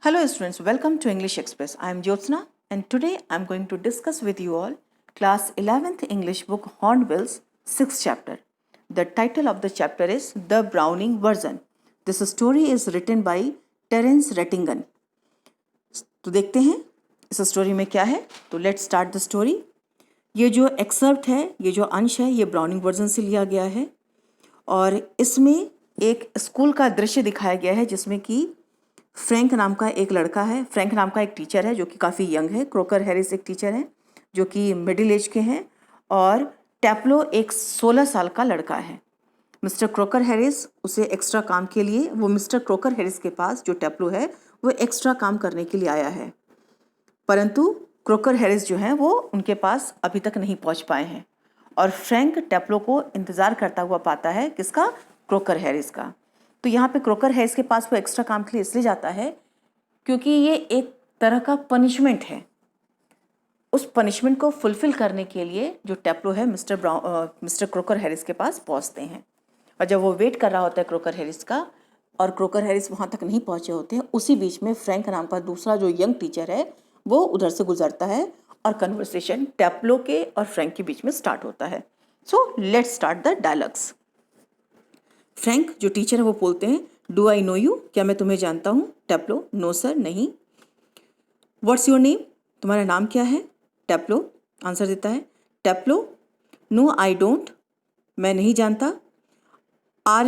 Hello students, welcome to English Express. I am Jyotsna and today I am going to discuss with you all class 11th English book Hornbill's 6th chapter. The title of the chapter is The Browning Version. This story is written by Terence Rattigan. तो देखते हैं इस story में क्या है. तो let's start the story. ये जो एक्सर्प्ट है, ये जो अंश है, ये ब्राउनिंग वर्जन से लिया गया है और इसमें एक स्कूल का दृश्य दिखाया गया है जिसमें कि फ्रैंक नाम का एक लड़का है. फ्रैंक नाम का एक टीचर है जो कि काफ़ी यंग है. क्रोकर हैरिस एक टीचर है जो कि मिडिल एज के हैं और टैप्लो एक 16 साल का लड़का है. मिस्टर क्रोकर हैरिस उसे एक्स्ट्रा काम के लिए, वो मिस्टर क्रोकर हैरिस के पास जो टैप्लो है वो एक्स्ट्रा काम करने के लिए आया है, परंतु क्रोकर हैरिस जो हैं वो उनके पास अभी तक नहीं पहुंच पाए हैं और फ्रैंक टैप्लो को इंतज़ार करता हुआ पाता है. किसका? क्रोकर हैरिस का. तो यहाँ पे क्रोकर हैरिस के पास वो एक्स्ट्रा काम के लिए इसलिए जाता है क्योंकि ये एक तरह का पनिशमेंट है. उस पनिशमेंट को फुलफिल करने के लिए जो टैप्लो है मिस्टर क्रोकर हैरिस के पास पहुँचते हैं और जब वो वेट कर रहा होता है क्रोकर हैरिस का और क्रोकर हैरिस वहाँ तक नहीं पहुँचे होते हैं, उसी बीच में फ्रैंक नाम का दूसरा जो यंग टीचर है वो उधर से गुजरता है और कन्वर्सेशन टैप्लो के और फ्रैंक के बीच में स्टार्ट होता है. So let's start the dialogues. Frank जो टीचर है वो बोलते हैं, डू आई नो यू, क्या मैं तुम्हें जानता हूँ? टैप्लो, नो सर, नहीं. व्हाट्स योर नेम, तुम्हारा नाम क्या है? टैप्लो आंसर देता है. टैप्लो, नो आई डोंट, मैं नहीं जानता. Are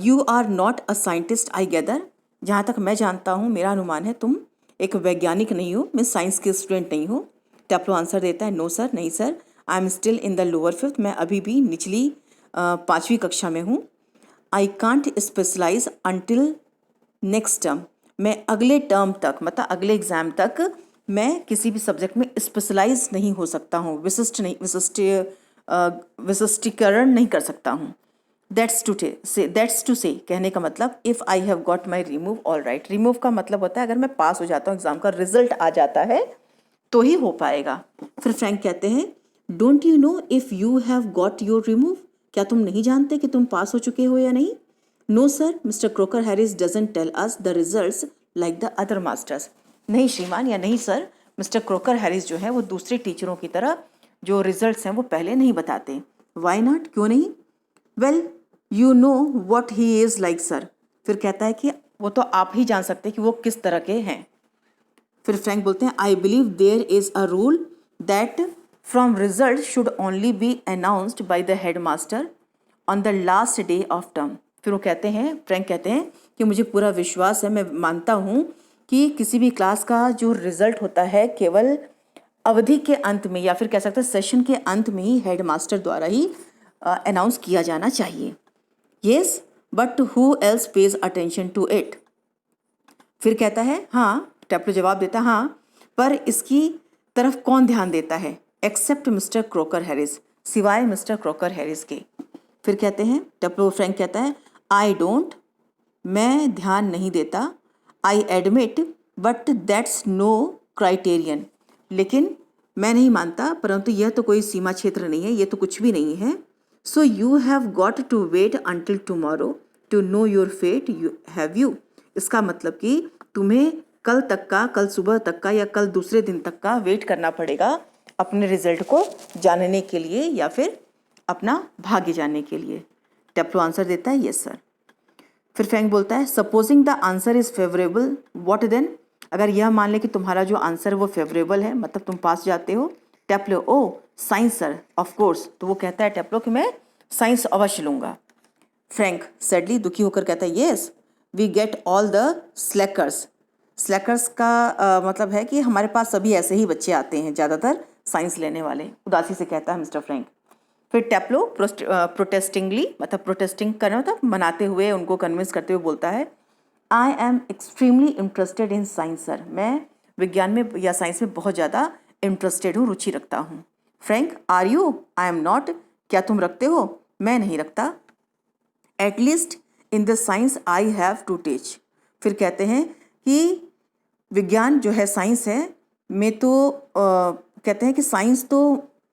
you are not a scientist I gather, जहाँ तक मैं जानता हूँ, मेरा अनुमान है तुम एक वैज्ञानिक नहीं हो, मैं साइंस के स्टूडेंट नहीं हो. टैप्लो आंसर देता है, नो सर, नहीं sir. I am still in the lower fifth, मैं अभी भी निचली 5वीं कक्षा में हूँ. I can't specialise until next term, मैं अगले टर्म तक, मतलब अगले एग्ज़ाम तक मैं किसी भी सब्जेक्ट में स्पेशलाइज नहीं हो सकता हूँ, विशिष्टीकरण नहीं कर सकता हूँ. दैट्स टू से कहने का मतलब if I have got my remove all right. Remove का मतलब होता है अगर मैं पास हो जाता हूँ, एग्ज़ाम का रिजल्ट आ जाता है तो ही हो पाएगा. फिर फ्रैंक कहते हैं, don't you know if you have got your remove, क्या तुम नहीं जानते कि तुम पास हो चुके हो या नहीं? No sir, Mister Crocker Harris doesn't tell us the results like the other masters. नहीं श्रीमान या नहीं सर, मिस्टर क्रोकर हैरिस जो है वो दूसरे टीचरों की तरह जो रिजल्ट्स हैं वो पहले नहीं बताते. वाई नॉट, क्यों नहीं? Well you know what he is like sir. फिर कहता है कि वो तो आप ही जान सकते हैं कि वो किस तरह के हैं. फिर फ्रैंक बोलते हैं, I believe there is a rule that from result should only be announced by the head master on the last day of term. फिर वो कहते हैं, फ्रैंक कहते हैं कि मुझे पूरा विश्वास है, मैं मानता हूँ कि किसी भी क्लास का जो रिजल्ट होता है केवल अवधि के अंत में या फिर कह सकते हैं सेशन के अंत में ही हेड मास्टर द्वारा ही अनाउंस किया जाना चाहिए. Yes but who else pays attention to it. फिर कहता है, हाँ. टैप्लो जवाब देता है, हाँ, पर इसकी तरफ कौन ध्यान देता है? एक्सेप्ट मिस्टर क्रोकर हैरिस, सिवाय मिस्टर क्रोकर हैरिस के. फिर कहते हैं, टैप्लो फ्रैंक कहता है, आई डोंट, मैं ध्यान नहीं देता. I admit but that's no criterion, लेकिन मैं नहीं मानता, परंतु यह तो कोई सीमा क्षेत्र नहीं है, ये तो कुछ भी नहीं है. So you have got to wait until tomorrow to know your fate, have you. इसका मतलब कि तुम्हें कल तक का, कल सुबह तक का या कल दूसरे दिन तक का वेट करना पड़ेगा अपने रिजल्ट को जानने के लिए या फिर अपना भाग्य जानने के लिए. टैप्लो आंसर देता है, यस सर. फिर फ्रैंक बोलता है, supposing the answer is favourable what then, अगर यह मान ले कि तुम्हारा जो आंसर वो फेवरेबल है, मतलब तुम पास जाते हो. टैप्लो, ओ साइंस सर, ऑफ कोर्स. तो वो कहता है टैप्लो कि मैं साइंस अवश्य लूँगा. फ्रैंक सैडली दुखी होकर कहता है, yes we get all the slackers. Slackers का मतलब है कि हमारे पास सभी ऐसे ही बच्चे आते हैं, ज़्यादातर साइंस लेने वाले, उदासी से कहता है मिस्टर फ्रैंक. फिर टैप्लो प्रोटेस्टिंगली, मतलब प्रोटेस्टिंग करना मतलब मनाते हुए, उनको कन्विंस करते हुए बोलता है, I am extremely interested in science sir, मैं विज्ञान में या साइंस में बहुत ज़्यादा इंटरेस्टेड हूँ, रुचि रखता हूँ. Frank, are you? I am not, क्या तुम रखते हो? मैं नहीं रखता. At least in the science I have to teach. फिर कहते हैं कि विज्ञान जो है, साइंस है, में तो कहते हैं कि साइंस तो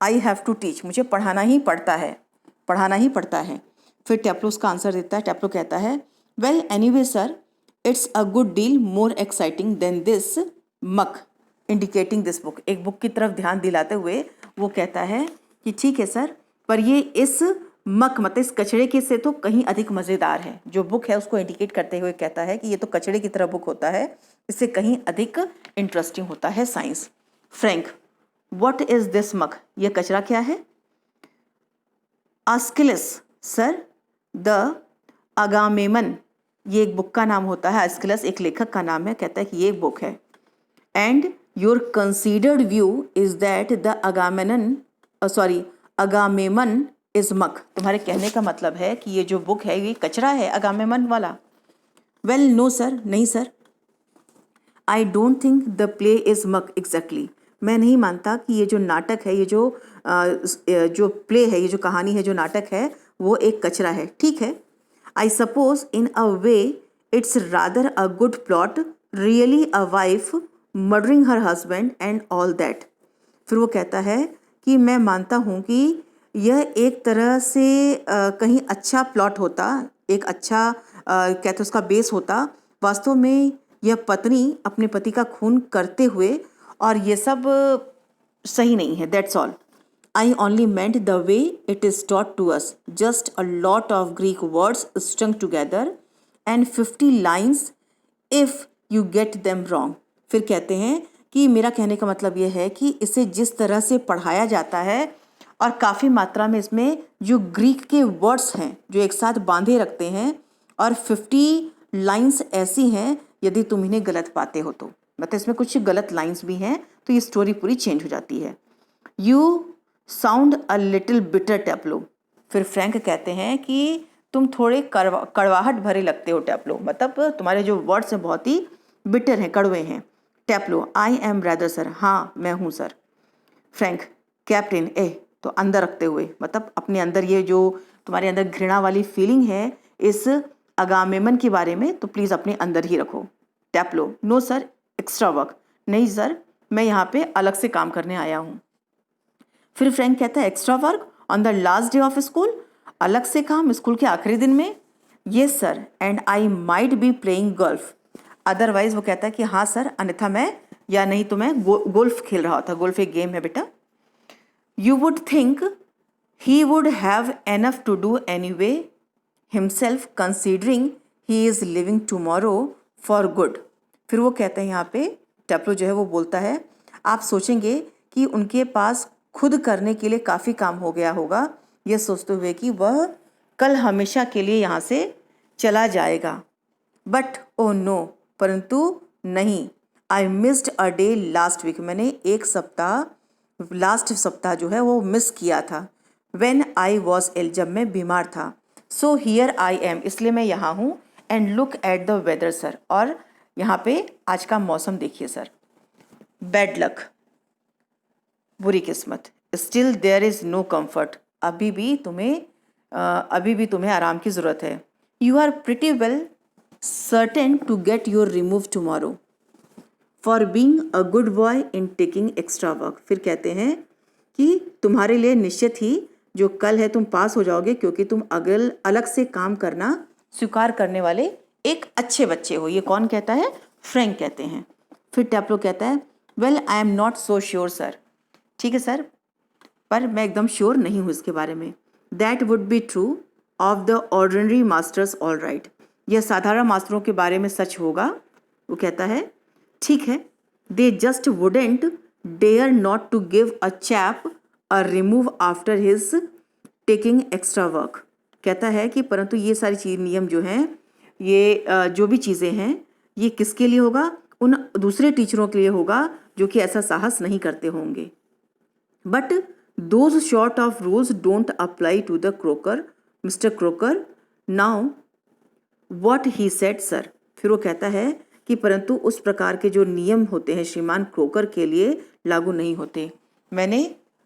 आई हैव टू टीच, मुझे पढ़ाना ही पड़ता है, पढ़ाना ही पड़ता है. फिर टैप्लो उसका आंसर देता है. टैप्लो कहता है, well anyway sir, it's a good deal more exciting than this muck indicating this book. एक बुक की तरफ ध्यान दिलाते हुए वो कहता है कि ठीक है सर, पर ये इस मक मतलब इस कचड़े के से तो कहीं अधिक मज़ेदार है। जो बुक है उसको इंडिकेट करते हुए कहता है कि ये तो कचड़े की तरह बुक होता है, इससे कहीं अधिक इंटरेस्टिंग होता है science. Frank, what is this मक? ये कचरा क्या है? अस्किलस, सर, द अगामेमन, ये एक बुक का नाम होता है। अस्किलस एक लेखक का नाम है। कहता है कि ये एक बुक है। And your considered view is that the Agamemnon is muck. तुम्हारे कहने का मतलब है कि ये जो बुक है ये कचरा है, अगामेमन वाला। वेल नो सर, नहीं sir. I don't think the play is मक एग्जैक्टली। मैं नहीं मानता कि ये जो नाटक है, ये जो प्ले है, ये जो कहानी है, जो नाटक है, वो एक कचरा है। ठीक है, I suppose in a way it's rather a good plot, really a wife murdering her husband and all that. फिर वो कहता है कि मैं मानता हूँ कि यह एक तरह से कहीं अच्छा प्लॉट होता, एक अच्छा कहते उसका बेस होता। वास्तव में यह पत्नी अपने पति का खून करते हुए और ये सब सही नहीं है। That's all. I only meant the way it is taught to us, just a lot of Greek words strung together and 50 lines if you get them wrong. फिर कहते हैं कि मेरा कहने का मतलब ये है कि इसे जिस तरह से पढ़ाया जाता है और काफ़ी मात्रा में इसमें जो ग्रीक के वर्ड्स हैं जो एक साथ बांधे रखते हैं, और 50 लाइन्स ऐसी हैं यदि तुम इन्हें गलत पाते हो तो, मतलब इसमें कुछ गलत लाइन्स भी हैं तो ये स्टोरी पूरी चेंज हो जाती है। You sound a little bitter Taplow. फिर फ्रैंक कहते हैं कि तुम थोड़े कड़वाहट भरे लगते हो टैप्लो, मतलब तुम्हारे जो वर्ड्स हैं बहुत ही बिटर हैं, कड़वे हैं। टैप्लो, आई एम रैदर सर, हाँ मैं हूँ सर। फ्रैंक, कैप्टन ए, तो अंदर रखते हुए, मतलब अपने अंदर ये जो तुम्हारे अंदर घृणा वाली फीलिंग है इस अगामेमन के बारे में, तो प्लीज़ अपने अंदर ही रखो। टैप्लो, नो सर, एक्स्ट्रा वर्क, नहीं सर मैं यहाँ पे अलग से काम करने आया हूँ। फिर फ्रैंक कहता है extra work on the last day of school, अलग से काम स्कूल के आखिरी दिन में? Yes sir, and I might be playing golf, otherwise वो कहता है कि हाँ सर, अन्यथा मैं, या नहीं तो मैं गोल्फ खेल रहा था। गोल्फ एक गेम है बेटा। You would think he would have enough to do anyway himself considering he is leaving tomorrow for good. फिर वो कहते हैं यहाँ पे टैप्लो जो है वो बोलता है, आप सोचेंगे कि उनके पास खुद करने के लिए काफ़ी काम हो गया होगा, ये सोचते हुए कि वह कल हमेशा के लिए यहाँ से चला जाएगा। बट ओ नो, परंतु नहीं, I missed a day last week, मैंने एक सप्ताह, लास्ट सप्ताह जो है वो मिस किया था। व्हेन आई वॉज इल, जब मैं बीमार था। सो हियर आई एम, इसलिए मैं यहाँ हूँ। And look at the weather sir, और यहाँ पे आज का मौसम देखिए सर। बैड लक, बुरी किस्मत। Still there is no comfort, अभी भी तुम्हें आराम की ज़रूरत है। You are pretty well certain to get your remove tomorrow for being a good boy in taking extra work. फिर कहते हैं कि तुम्हारे लिए निश्चित ही जो कल है तुम पास हो जाओगे, क्योंकि तुम अलग से काम करना स्वीकार करने वाले एक अच्छे बच्चे हो। ये कौन कहता है? फ्रैंक कहते हैं। फिर टैप्लो कहता है well I am not so sure sir, ठीक है सर, पर मैं एकदम श्योर नहीं हूँ इसके बारे में। That would be true of the ordinary masters all right, यह साधारण मास्टरों के बारे में सच होगा। वो कहता है ठीक है, they just wouldn't dare not to give a chap a remove after his taking extra work. कहता है कि परंतु ये सारी चीज़ नियम जो हैं, ये जो भी चीज़ें हैं, ये किसके लिए होगा? उन दूसरे टीचरों के लिए होगा जो कि ऐसा साहस नहीं करते होंगे। But those sort of rules don't apply to the Crocker, mister Crocker, now what he said sir. फिर वो कहता है कि परंतु उस प्रकार के जो नियम होते हैं श्रीमान क्रोकर के लिए लागू नहीं होते।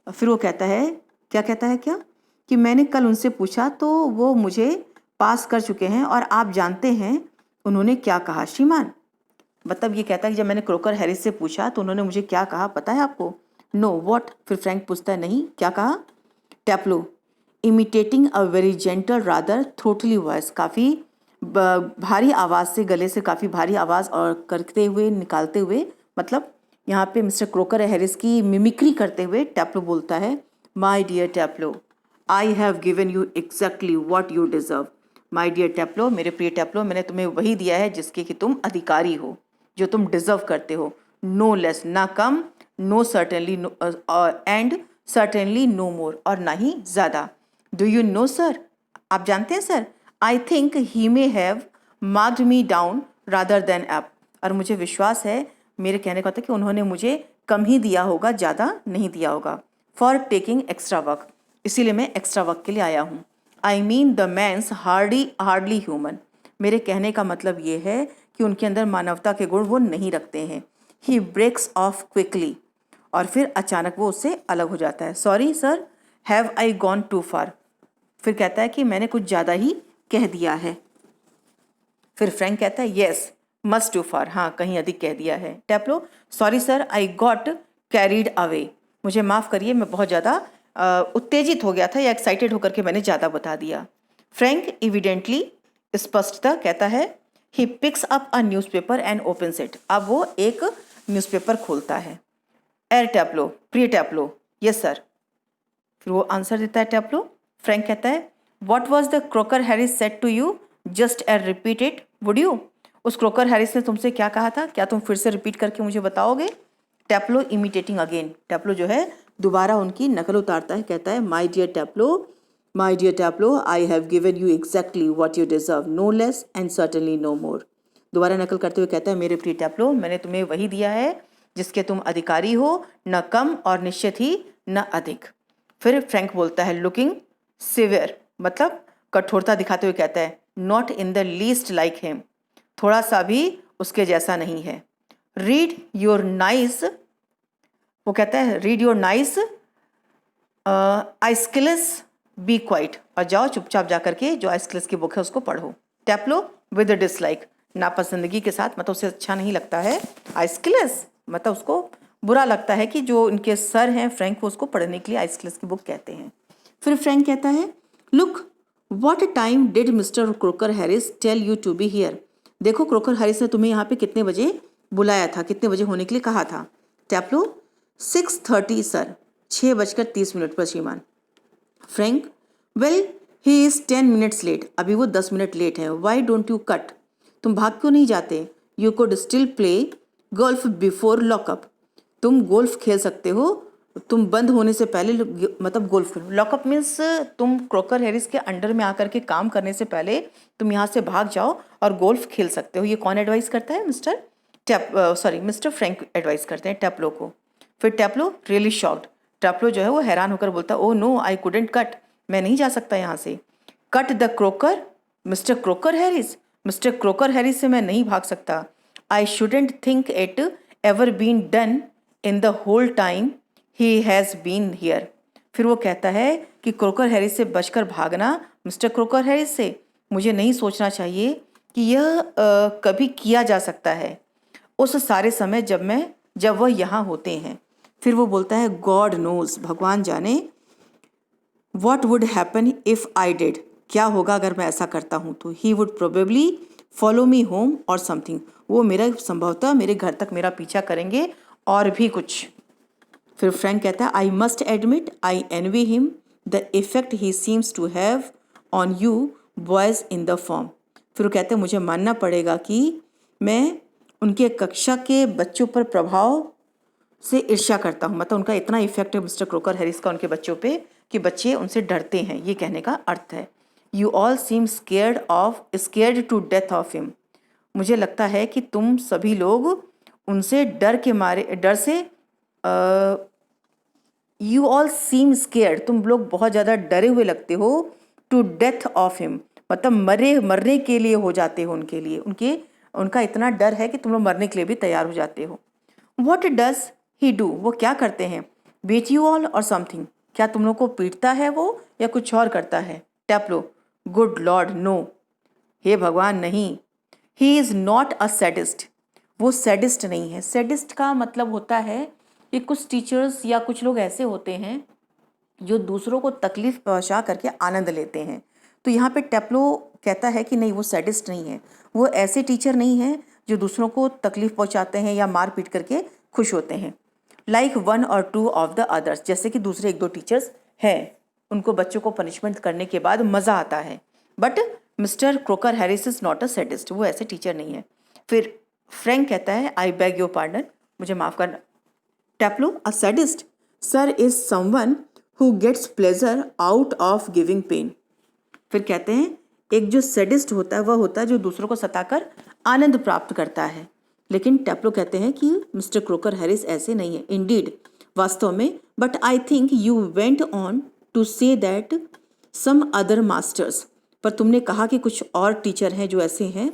फिर वो कहता है, क्या कहता है, क्या कि मैंने कल उनसे पूछा तो वो मुझे पास कर चुके हैं, और आप जानते हैं उन्होंने क्या कहा श्रीमान। मतलब ये कहता है कि जब मैंने क्रोकर हैरिस से पूछा तो उन्होंने मुझे क्या कहा पता है आपको? Know what. फिर फ्रैंक पूछता है नहीं, क्या कहा? Taplow, imitating a very gentle rather throaty voice, काफ़ी भारी आवाज़ से, गले से काफ़ी भारी आवाज़ और करते हुए, निकालते हुए, मतलब यहाँ पे मिस्टर क्रोकर हैरिस की मिमिक्री करते हुए टैप्लो बोलता है, my dear Taplow, I have given you exactly what you deserve. My dear Taplow, मेरे प्रिय टैप्लो, मैंने तुम्हें वही दिया है जिसके कि तुम अधिकारी हो, जो तुम डिजर्व करते हो। नो लेस, ना कम, no certainly, and certainly no more, और ना ही ज़्यादा। डू यू नो सर, आप जानते हैं sir, I think he may have marked me down rather than up, और मुझे विश्वास है, मेरे कहने का था कि उन्होंने मुझे कम ही दिया होगा, ज़्यादा नहीं दिया होगा। फॉर टेकिंग एक्स्ट्रा वर्क, इसीलिए मैं एक्स्ट्रा वर्क के लिए आया हूँ। I mean the man's hardly human, मेरे कहने का मतलब ये है कि उनके अंदर मानवता के गुण वो नहीं रखते हैं। ही ब्रेक्स ऑफ क्विकली, और फिर अचानक वो उससे अलग हो जाता है। Sorry sir, have I gone too far, फिर कहता है कि मैंने कुछ ज़्यादा ही कह दिया है। फिर फ्रैंक कहता है येस मस्ट टू फार, हाँ कहीं अधिक कह दिया है। Taplow, sorry sir, I got carried away, मुझे माफ़ करिए, मैं बहुत ज़्यादा उत्तेजित हो गया था या एक्साइटेड होकर के मैंने ज़्यादा बता दिया। फ्रैंक इविडेंटली, स्पष्टतः कहता है, he picks up a newspaper and opens it, अब वो एक न्यूज़पेपर खोलता है। एर टैप्लो, प्रिय टैप्लो, यस सर, फिर वो आंसर देता है टैप्लो। फ्रैंक कहता है, what was the Crocker Harris said to you, just uh repeat it would you, उस क्रोकर हैरिस ने तुमसे क्या कहा था, क्या तुम फिर से रिपीट करके मुझे बताओगे। टैप्लो इमिटेटिंग अगेन, टैप्लो जो है दोबारा उनकी नकल उतारता है, कहता है, my dear Taplow, I have given you exactly what you deserve, no less and certainly no more. दोबारा नकल करते हुए कहता है, मेरे प्रिय टैप्लो, मैंने तुम्हें वही दिया है जिसके तुम अधिकारी हो, न कम और निश्चित ही न अधिक। फिर फ्रैंक बोलता है, लुकिंग सिवियर, मतलब कठोरता दिखाते हुए कहता है, not in the least like him, थोड़ा सा भी उसके जैसा नहीं है। रीड योर नाइस, वो कहता है, read your nice Aeschylus be quiet, और जाओ चुपचाप जा करके जो आइस्किलस की बुक है उसको पढ़ो। टैप्लो विद डिसलाइक, नापसंदगी के साथ, मतलब उसे अच्छा नहीं लगता है आइस्किलस, मतलब उसको बुरा लगता है कि जो इनके सर हैं फ्रैंक, वो उसको पढ़ने के लिए आइस्किलस की बुक कहते हैं। फिर फ्रैंक कहता है, look what time did Mister Crocker Harris tell you to be here, देखो क्रोकर हैरिस ने तुम्हें यहाँ पे कितने बजे बुलाया था, कितने बजे होने के लिए कहा था। टैप्लो 6:30 सर, 6:30 पर श्रीमान। Frank, well he is 10 minutes late, अभी वो 10 मिनट लेट है। वाई डोंट यू कट, तुम भाग क्यों नहीं जाते। You could still play golf before lockup, तुम गोल्फ खेल सकते हो, तुम बंद होने से पहले, मतलब गोल्फ खेलो। लॉकअप मीन्स तुम क्रोकर हैरिस के अंडर में आकर के काम करने से पहले तुम यहाँ से भाग जाओ और गोल्फ खेल सकते हो। ये कौन एडवाइस करता है, मिस्टर फ्रैंक एडवाइस करते हैं टैप्लो को। फिर टैप्लो रियली शॉक्ड, टैप्लो जो है वो हैरान होकर बोलता है, oh no I couldn't cut, मैं नहीं जा सकता यहाँ से। Cut the Crocker, mister Crocker Harris से मैं नहीं भाग सकता। I shouldn't think it ever been done in the whole time he has been here. फिर वो कहता है कि क्रोकर हैरिस से बचकर भागना, मिस्टर क्रोकर हैरिस से, मुझे नहीं सोचना चाहिए कि यह कभी किया जा सकता है उस सारे समय जब वह यहाँ होते हैं। फिर वो बोलता है, गॉड नोज, भगवान जाने, what would happen if I did, क्या होगा अगर मैं ऐसा करता हूँ तो। He would probably follow me home और समथिंग, वो मेरा संभवतः मेरे घर तक मेरा पीछा करेंगे और भी कुछ। फिर फ्रैंक कहता है, I must admit I envy him the effect he seems to have on you boys in the form. फिर वो कहते हैं, मुझे मानना पड़ेगा कि मैं उनके कक्षा के बच्चों पर प्रभाव से ईर्ष्या करता हूँ, मतलब उनका इतना इफेक्ट है मिस्टर क्रोकर हैरिस का उनके बच्चों पे कि बच्चे उनसे डरते हैं, ये कहने का अर्थ है। You all seem scared to death of him, मुझे लगता है कि तुम सभी लोग उनसे डर से यू ऑल सीम स्केयर्ड, तुम लोग बहुत ज़्यादा डरे हुए लगते हो, टू डेथ ऑफ हिम, मतलब मरने के लिए हो जाते हो उनके लिए, उनका इतना डर है कि तुम लोग मरने के लिए भी तैयार हो जाते हो। वॉट डज ही डू, वो क्या करते हैं। बीट यू ऑल और समथिंग, क्या तुम लोग को पीटता है वो या कुछ और करता है। टैप्लो, गुड लॉर्ड नो, हे भगवान नहीं। He is not a sadist, वो सैडिस्ट नहीं है। सैडिस्ट का मतलब होता है कि कुछ टीचर्स या कुछ लोग ऐसे होते हैं जो दूसरों को तकलीफ पहुंचा करके आनंद लेते हैं, तो यहाँ पे टेप्लो कहता है कि नहीं, वो सैडिस्ट नहीं है, वो ऐसे टीचर नहीं है जो दूसरों को तकलीफ पहुँचाते हैं या मार पीट करके खुश होते हैं। Like 1 or 2 of the others, जैसे कि दूसरे 1-2 टीचर्स हैं, उनको बच्चों को पनिशमेंट करने के बाद मज़ा आता है। But mister Crocker Harris is not a sadist, वो ऐसे टीचर नहीं है। फिर फ्रैंक कहता है आई बैग योर पार्डन, मुझे माफ़ करना। Taplow, a sadist sir is someone who gets pleasure out of giving pain. फिर कहते हैं एक जो सैडिस्ट होता है वह होता है जो दूसरों को सताकर आनंद प्राप्त करता है। लेकिन टेप्लो कहते हैं कि मिस्टर क्रोकर हैरिस ऐसे नहीं है। इंडीड, वास्तव में, but I think you went on to say that some other masters, पर तुमने कहा कि कुछ और टीचर हैं जो ऐसे हैं।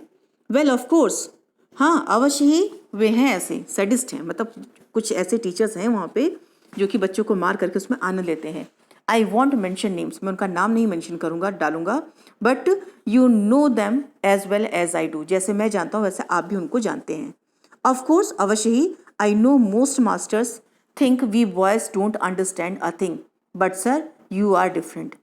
वेल ऑफ कोर्स, हाँ अवश्य ही वे हैं ऐसे, सैडिस्ट हैं, मतलब कुछ ऐसे टीचर्स हैं वहाँ पे जो कि बच्चों को मार करके उसमें आनंद लेते हैं। आई वॉन्ट मेंशन नेम्स, मैं उनका नाम नहीं मेंशन करूँगा, डालूंगा, but you know them as well as I do, जैसे मैं जानता हूँ वैसे आप भी उनको जानते हैं। ऑफ कोर्स, अवश्य ही, I know most masters think we boys don't understand a thing, but sir you are different.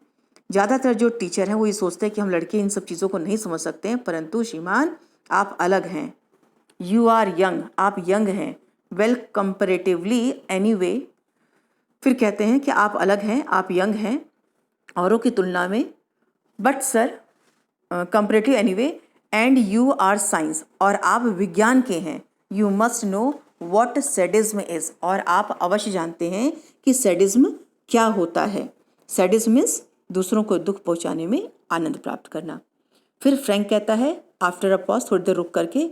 ज़्यादातर जो टीचर हैं वो ये सोचते हैं कि हम लड़के इन सब चीज़ों को नहीं समझ सकते हैं, परंतु श्रीमान आप अलग हैं। यू आर यंग, आप यंग हैं। वेल कंपेरेटिवली एनीवे, फिर कहते हैं कि आप अलग हैं, आप यंग हैं औरों की तुलना में। But sir comparative anyway, and you are science, और आप विज्ञान के हैं। You must know what sadism is, और आप अवश्य जानते हैं कि सैडिज्म क्या होता है। सैडिज्म मीन्स दूसरों को दुख पहुंचाने में आनंद प्राप्त करना। फिर फ्रैंक कहता है आफ्टर अ पॉज, थोड़ी देर रुक करके,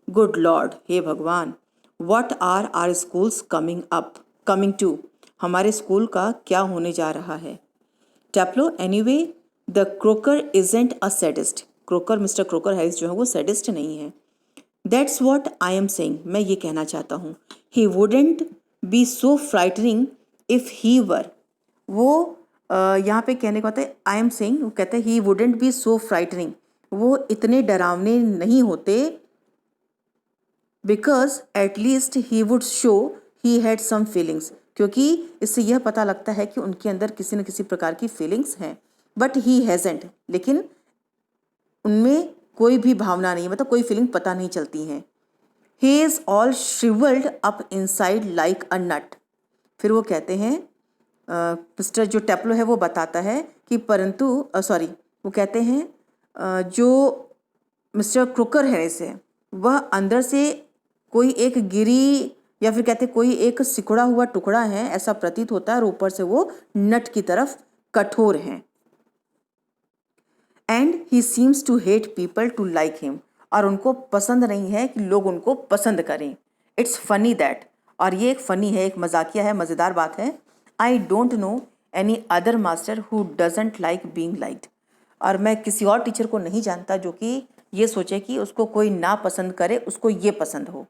गुड लॉर्ड, हे भगवान, what are our schools coming to, हमारे स्कूल का क्या होने जा रहा है। Taplow, anyway the Crocker isn't a sadist, Crocker, mister Crocker Harris जो है वो सैडिस्ट नहीं है। That's what I am saying, मैं ये कहना चाहता हूँ। He wouldn't be so frightening if he were, वो यहाँ पे कहने का होता है आई एम सेइंग, वो कहते हैं he wouldn't be so frightening, वो इतने डरावने नहीं होते, because at least he would show he had some feelings, क्योंकि इससे यह पता लगता है कि उनके अंदर किसी न किसी प्रकार की फीलिंग्स हैं। बट ही हैजेंट, लेकिन उनमें कोई भी भावना नहीं, मतलब कोई फीलिंग पता नहीं चलती हैं। He is all shrivelled up inside like a nut. फिर वो कहते हैं मिस्टर जो टेप्लो है वो बताता है कि परंतु वो कहते हैं जो मिस्टर क्रोकर हैरिस है वह अंदर से कोई एक गिरी, या फिर कहते कोई एक सिकुड़ा हुआ टुकड़ा है, ऐसा प्रतीत होता है, और ऊपर से वो नट की तरफ कठोर हैं। And he seems to hate people to like him, और उनको पसंद नहीं है कि लोग उनको पसंद करें। इट्स फनी दैट, और ये एक फ़नी है, एक मजाकिया है, मज़ेदार बात है। I don't know any other master who doesn't like being liked, और मैं किसी और टीचर को नहीं जानता जो कि ये सोचे कि उसको कोई ना पसंद करे, उसको ये पसंद हो।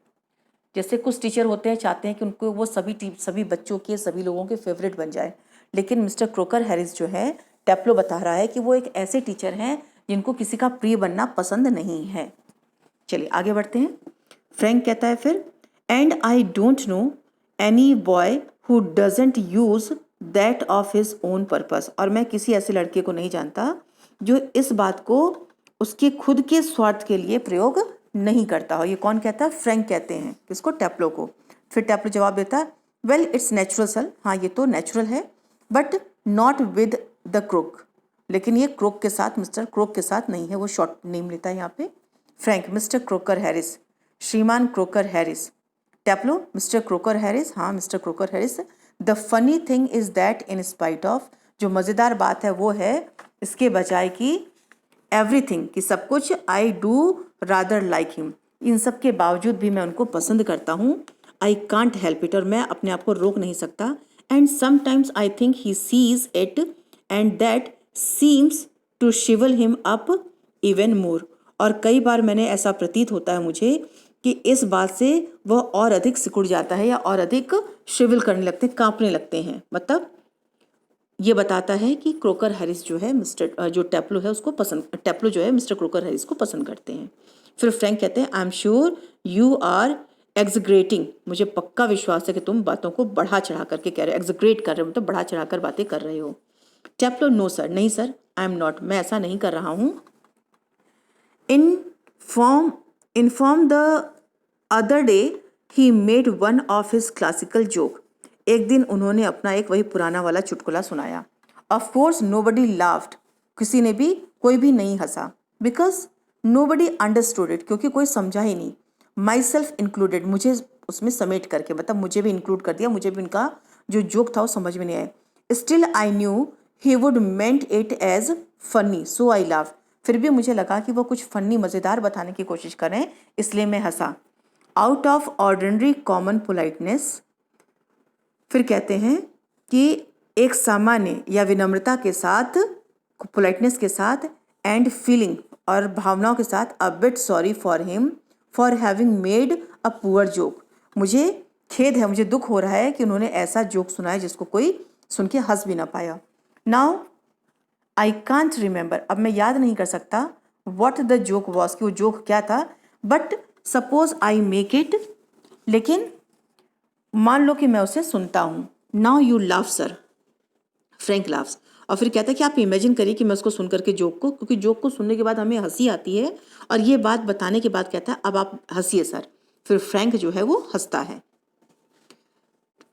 जैसे कुछ टीचर होते हैं चाहते हैं कि उनको वो सभी बच्चों के, सभी लोगों के फेवरेट बन जाए, लेकिन मिस्टर क्रोकर हैरिस जो है, टेप्लो बता रहा है कि वो एक ऐसे टीचर हैं जिनको किसी का प्रिय बनना पसंद नहीं है। चलिए आगे बढ़ते हैं। फ्रैंक कहता है फिर, and I don't know any boy who doesn't use that of his own purpose, और मैं किसी ऐसे लड़के को नहीं जानता जो इस बात को उसके खुद के स्वार्थ के लिए प्रयोग नहीं करता हो। ये कौन कहता है? फ्रैंक कहते हैं किसको? टेप्लो को। फिर टेप्लो जवाब देता है, वेल इट्स नेचुरल सर, हाँ ये तो नेचुरल है, but not with the crook, लेकिन ये क्रोक के साथ, मिस्टर क्रोक के साथ नहीं है, वो शॉर्ट नेम लेता है यहाँ पे। फ्रैंक, मिस्टर क्रोकर हैरिस, श्रीमान Crocker Harris. Taplow, Mr Crocker Harris, हाँ Mr Crocker Harris. The funny thing is that in spite of, जो मज़ेदार बात है वो है इसके बजाय कि एवरीथिंग, कि सब कुछ, I do rather like him, इन सब के बावजूद भी मैं उनको पसंद करता हूँ। आई कांट हेल्प इट, और मैं अपने आप को रोक नहीं सकता। And sometimes I think he sees it and that seems to shrivel him up even more, और कई बार मैंने ऐसा प्रतीत होता है मुझे कि इस बात से वह और अधिक सिकुड़ जाता है या और अधिक शिविल करने लगते हैं, कांपने लगते हैं। मतलब ये बताता है कि क्रोकर हैरिस जो है मिस्टर जो टेप्लो है उसको पसंद, टेप्लो जो है मिस्टर क्रोकर हैरिस को पसंद करते हैं। फिर फ्रैंक कहते हैं, I am sure you are exaggerating, मुझे पक्का विश्वास है कि तुम बातों को बढ़ा चढ़ा करके कह रहे हो। एग्जग्रेट कर रहे हो मतलब बढ़ा चढ़ा कर बातें कर रहे हो। टेप्लो, नो सर, नहीं सर, आई एम नॉट, मैं ऐसा नहीं कर रहा हूँ। Inform the other day he made one of his classical joke, एक दिन उन्होंने अपना एक वही पुराना वाला चुटकुला सुनाया। ऑफ कोर्स नोबडी लाफ्ड, किसी ने भी कोई भी नहीं हंसा। बिकॉज नोबडी अंडरस्टूड इट, क्योंकि कोई समझा ही नहीं। माई सेल्फ इंक्लूडेड, मुझे उसमें समेट करके, मतलब मुझे भी इंक्लूड कर दिया, मुझे भी उनका जो जोक था वो समझ में नहीं आया। Still I knew he would meant it as funny so I laughed, फिर भी मुझे लगा कि वो कुछ फनी मज़ेदार बताने की कोशिश कर रहे हैं, इसलिए मैं हंसा। Out of ordinary common politeness, फिर कहते हैं कि एक सामान्य या विनम्रता के साथ, पोलाइटनेस के साथ, एंड फीलिंग और भावनाओं के साथ, a bit sorry for him for having made a poor joke, मुझे खेद है, मुझे दुख हो रहा है कि उन्होंने ऐसा जोक सुनाया जिसको कोई सुन के हंस भी ना पाया। नाउ आई कांट रिमेंबर, अब मैं याद नहीं कर सकता वॉट द जोक वॉज, कि वो जोक क्या था, but suppose I make it, लेकिन मान लो कि मैं उसे सुनता हूँ। Now you laugh sir, Frank laughs, और फिर कहता है कि आप इमेजिन करिए कि मैं उसको सुन करके जोक को, क्योंकि जोक को सुनने के बाद हमें हंसी आती है, और ये बात बताने के बाद कहता है अब आप हंसिए सर। फिर फ्रैंक जो है वो हंसता है।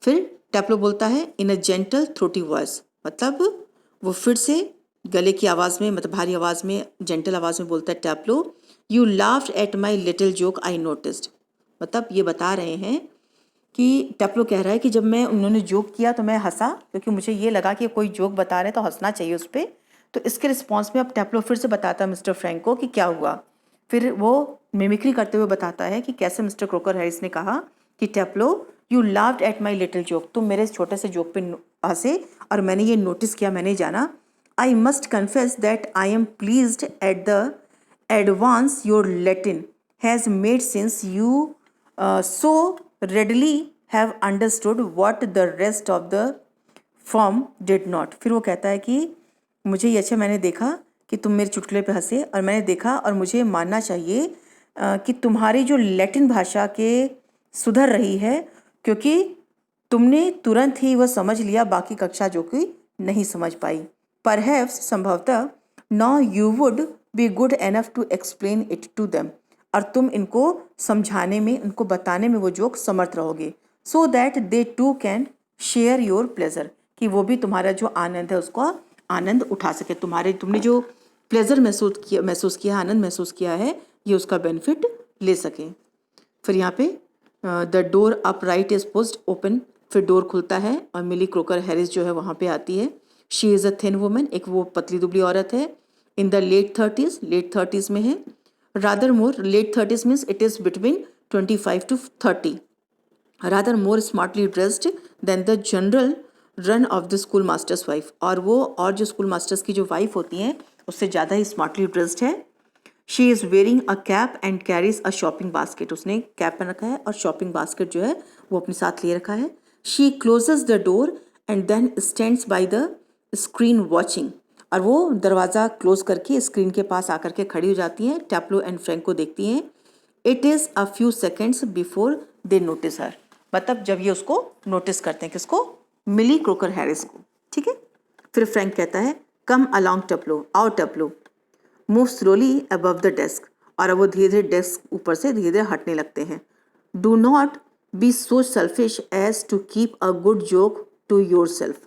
फिर टैप्लो बोलता है इन अ जेंटल थ्रोटी वॉइस, मतलब वो फिर से गले की आवाज़ में, मतलब भारी आवाज़ में, जेंटल आवाज़ में बोलता है Taplow, you laughed at my little joke I noticed, मतलब ये बता रहे हैं कि टैप्लो कह रहा है कि जब मैं उन्होंने जोक किया तो मैं हंसा, क्योंकि मुझे ये लगा कि कोई जोक बता रहे हैं तो हंसना चाहिए उस पर। तो इसके रिस्पॉन्स में अब टैप्लो फिर से बताता है मिस्टर फ्रैंक को कि क्या हुआ। फिर वो मिमिक्री करते हुए बताता है कि कैसे मिस्टर क्रोकर हैरिस ने कहा कि Taplow you laughed at my little joke, तुम मेरे छोटे से जोक पे हंसे और मैंने ये नोटिस किया, मैंने जाना। I must confess that I am pleased at the advance your Latin has made since you so readily have understood what the rest of the firm did not। फिर वो कहता है कि मुझे ये अच्छा, मैंने देखा कि तुम मेरे चुटकुले पे हंसे, और मैंने देखा और मुझे मानना चाहिए कि तुम्हारी जो लैटिन भाषा के सुधर रही है, क्योंकि तुमने तुरंत ही वह समझ लिया बाकी कक्षा जो कि नहीं समझ पाई। परहैप्स, संभवतः, now you would be good enough to explain it to them, और तुम इनको समझाने में, उनको बताने में वो जोक समर्थ रहोगे, so that they too can share your pleasure, कि वो भी तुम्हारा जो आनंद है उसको आनंद उठा सके, तुमने जो प्लेजर महसूस किया, आनंद महसूस किया है, ये उसका बेनिफिट ले सकें। फिर यहाँ पे the door up right is pushed open, फिर डोर खुलता है और मिली क्रोकर हैरिस जो है वहाँ पे आती है। She is a thin woman, एक वो पतली दुबली औरत है। इन द लेट थर्टीज़ में है। Rather more, late 30s means it is between 25 to 30, rather more smartly dressed than the general run of the school masters wife, और वो और जो स्कूल मास्टर्स की जो वाइफ होती हैं उससे ज़्यादा ही स्मार्टली ड्रेस्ड है। She is wearing a cap and carries a shopping basket, उसने कैप पहन रखा है और शॉपिंग बास्केट जो है वो अपने साथ ले रखा है। She closes the door and then stands by the screen watching, और वो दरवाज़ा क्लोज करके स्क्रीन के पास आकर के खड़ी हो जाती हैं, टैप्लो एंड फ्रैंक को देखती हैं। It is a few seconds before they notice her, मतलब जब ये उसको नोटिस करते हैं, किसको, मिली क्रोकर हैरिस को, ठीक है। फिर फ्रैंक कहता है कम अलॉन्ग टैप्लो, आओ Taplow, move slowly above the desk, और वो धीरे धीरे डेस्क ऊपर से धीरे धीरे हटने लगते हैं। Do not be so selfish as to keep a good joke to yourself,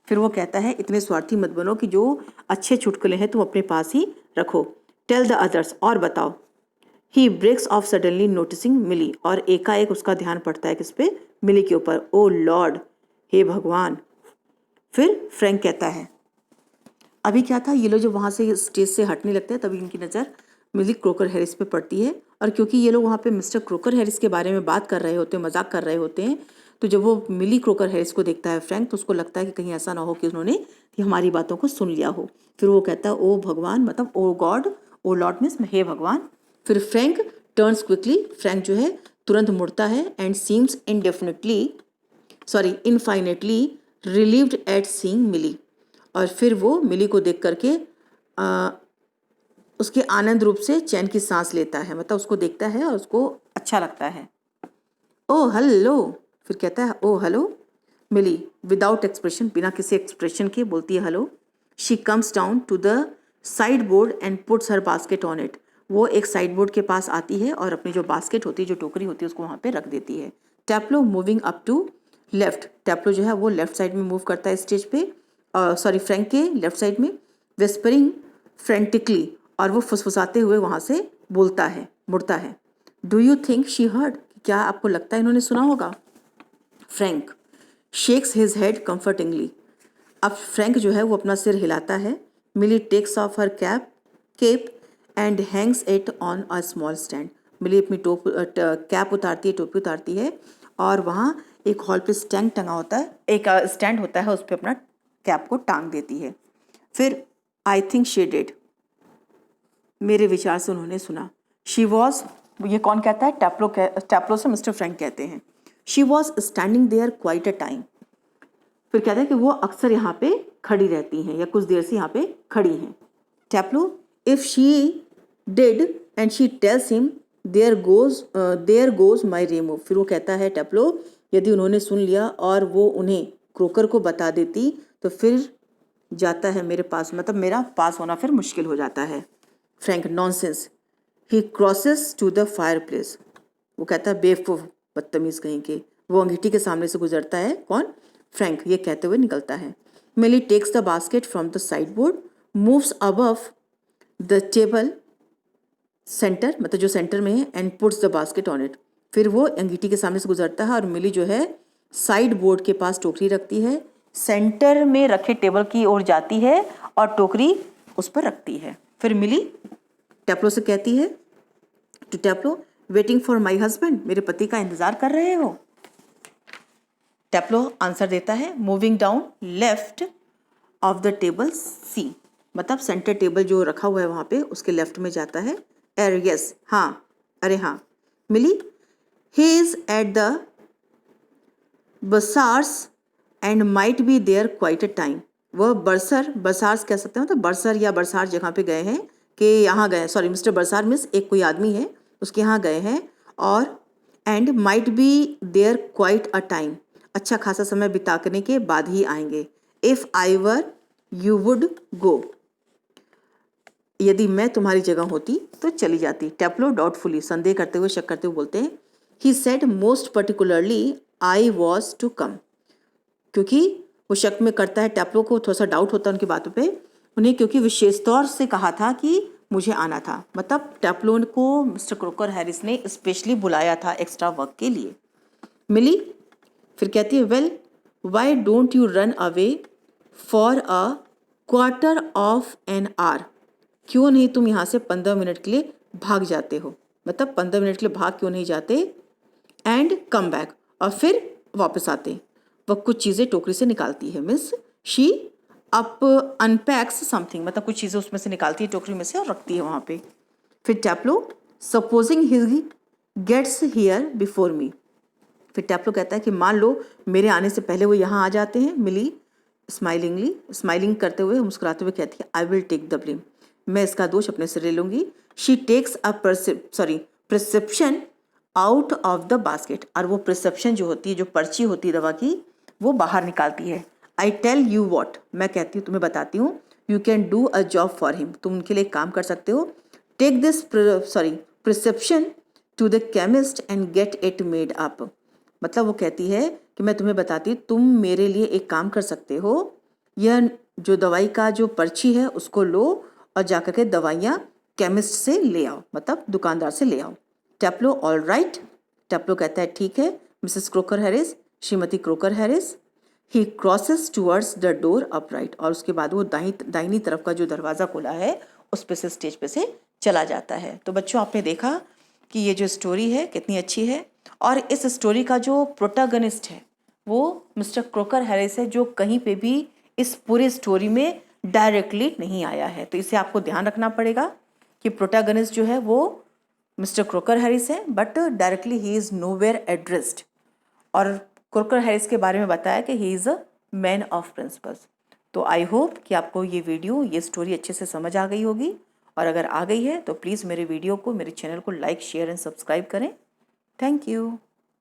फिर वो कहता है इतने स्वार्थी मत बनो कि जो अच्छे चुटकुले हैं तुम अपने पास ही रखो। टेल द अदर्स, और बताओ। ही ब्रेक्स ऑफ सडनली नोटिसिंग मिली, और एकाएक उसका ध्यान पड़ता है किस पे, मिली के ऊपर। ओ लॉर्ड, हे भगवान। फिर फ्रैंक कहता है अभी क्या था, ये लोग जब वहाँ से स्टेज से हटने लगते हैं तभी इनकी नज़र मिली क्रोकर हैरिस पे पड़ती है, और क्योंकि ये लोग वहाँ पे मिस्टर क्रोकर हैरिस के बारे में बात कर रहे होते हैं, मजाक कर रहे होते हैं, तो जब वो मिली क्रोकर हैरिस को देखता है फ्रैंक, तो उसको लगता है कि कहीं ऐसा ना हो कि उन्होंने हमारी बातों को सुन लिया हो। फिर वो कहता है ओ भगवान, मतलब ओ गॉड, ओ लॉर्ड मीन्स हे भगवान। फिर फ्रैंक टर्न्स क्विकली, फ्रैंक जो है तुरंत मुड़ता है, and seems infinitely relieved at seeing Millie, और फिर वो मिली को देख करके उसके आनंद रूप से चैन की सांस लेता है, मतलब उसको देखता है और उसको अच्छा लगता है। ओ हेलो, फिर कहता है oh hello. Millie without expression, बिना किसी एक्सप्रेशन के बोलती है hello. She comes down to the sideboard and puts her basket on it. वो एक साइड बोर्ड के पास आती है और अपनी जो बास्केट होती है, जो टोकरी होती है, उसको वहाँ पे रख देती है। टैप्लो मूविंग अप टू लेफ्ट, टैप्लो जो है वो लेफ्ट साइड में मूव करता है स्टेज पे, सॉरी फ्रैंक के लेफ्ट साइड में। विस्परिंग फ्रेंटिकली, और वो फुसफुसाते हुए वहाँ से बोलता है, मुड़ता है। Do you think she heard, क्या आपको लगता है इन्होंने सुना होगा? Frank shakes his head comfortingly, अब फ्रैंक जो है वो अपना सिर हिलाता है। Millie takes off her cap and hangs it on a small stand, Millie अपनी कैप उतारती है, टोपी उतारती है, और वहाँ एक हॉल पे स्टैंड टंगा होता है, एक स्टैंड होता है, उस पर अपना कैप को टांग देती है। फिर आई थिंक शी डिड, मेरे विचार से उन्होंने सुना। शी वॉज, ये कौन कहता है? टैप्लो से मिस्टर फ्रैंक कहते हैं। She was standing there quite a time, फिर कहता है कि वो अक्सर यहाँ पे खड़ी रहती हैं या कुछ देर से यहाँ पे खड़ी हैं। Taplow if she did and she tells him there goes my remove, फिर वो कहता है टैप्लो, यदि उन्होंने सुन लिया और वो उन्हें क्रोकर को बता देती तो फिर जाता है मेरे पास, मतलब मेरा पास होना फिर मुश्किल हो जाता है। Frank nonsense, he crosses to the fireplace, वो कहता है बेवकूफ़, बदतमीज़ कहीं के। वो अंगीठी के सामने से गुजरता है, कौन? फ्रैंक, ये कहते हुए निकलता है। Millie takes the basket from the sideboard, moves above the table centre, मतलब जो सेंटर में है, and puts the basket on it, फिर वो अंगीठी के सामने से गुजरता है और मिली जो है साइड बोर्ड के पास टोकरी रखती है, सेंटर में रखे टेबल की ओर जाती है और टोकरी उस पर रखती है। फिर मिली टैप्लो से कहती है, to Taplow, waiting for my husband, मेरे पति का इंतजार कर रहे हो? टैप्लो आंसर देता है, moving down left of the table C, मतलब सेंटर टेबल जो रखा हुआ है वहाँ पे उसके लेफ्ट में जाता है। यस, हाँ, अरे हाँ। Millie, he is at the bursar's and might be there quite a time, वह बरसार्स कह सकते हैं, मतलब बरसर या बरसार जगह पे गए हैं, कि यहाँ गए, सॉरी मिस्टर बरसार मिस एक कोई आदमी है उसके यहाँ गए हैं, और and might be there quite a time, अच्छा खासा समय बिताने के बाद ही आएंगे। If I were you would go, यदि मैं तुम्हारी जगह होती तो चली जाती। टैप्लो डाउटफुली, संदेह करते हुए, शक करते हुए बोलते हैं, he said most particularly I was to come, क्योंकि वो शक में करता है, टैप्लो को थोड़ा सा डाउट होता है उनकी बातों पे, उन्हें क्योंकि विशेष तौर से कहा था कि मुझे आना था, मतलब टैप्लो को मिस्टर क्रोकर हैरिस ने स्पेशली बुलाया था एक्स्ट्रा वर्क के लिए। मिली फिर कहती है, well why don't you run away for a quarter of an hour, क्यों नहीं तुम यहाँ से 15 मिनट के लिए भाग जाते हो, मतलब 15 मिनट के लिए भाग क्यों नहीं जाते, एंड कम बैक, और फिर वापस आते। वह कुछ चीज़ें टोकरी से निकालती है, मीन्स शी अप अनपैक्स समथिंग, मतलब कुछ चीज़ें उसमें से निकालती है टोकरी में से और रखती है वहाँ पे। फिर Taplow, supposing he gets here before me, फिर टैप्लो कहता है कि मान लो मेरे आने से पहले वो यहाँ आ जाते हैं। मिली स्माइलिंग करते हुए, मुस्कुराते हुए कहती है, I will take the blame, मैं इसका दोष अपने सिर ले लूँगी। She takes a prescription out of the basket, और वो प्रिस्क्रिप्शन जो होती है, जो पर्ची होती है दवा की, वो बाहर निकालती है। आई टेल यू वॉट, मैं कहती हूँ, तुम्हें बताती हूँ, you can do a job for him, तुम उनके लिए काम कर सकते हो। Take this prescription to the chemist and get it made up, मतलब वो कहती है कि मैं तुम्हें बताती हूँ, तुम मेरे लिए एक काम कर सकते हो, यह जो दवाई का जो पर्ची है उसको लो और जाकर के दवाइयाँ केमिस्ट से ले आओ, मतलब दुकानदार से ले आओ। टैप्लो, ऑल राइट, टैप्लो कहता है ठीक है Mrs croaker Harris, Shrimati croaker Harris. He crosses towards the door upright, और उसके बाद वो दाहिनी तरफ का जो दरवाज़ा खुला है उस पे से स्टेज पे से चला जाता है। तो बच्चों, आपने देखा कि ये जो स्टोरी है कितनी अच्छी है, और इस स्टोरी का जो प्रोटैगनिस्ट है वो मिस्टर क्रोकर हैरिस है, जो कहीं पे भी इस पूरी स्टोरी में डायरेक्टली नहीं आया है। तो इसे आपको ध्यान रखना पड़ेगा कि प्रोटैगनिस्ट जो है वो मिस्टर क्रोकर हैरिस है, but directly he is nowhere addressed. और क्रोकर हैरिस के बारे में बताया कि he is a man of principles. तो आई होप कि आपको ये वीडियो, ये स्टोरी अच्छे से समझ आ गई होगी, और अगर आ गई है तो प्लीज़ मेरे वीडियो को, मेरे चैनल को लाइक, शेयर एंड सब्सक्राइब करें। Thank you.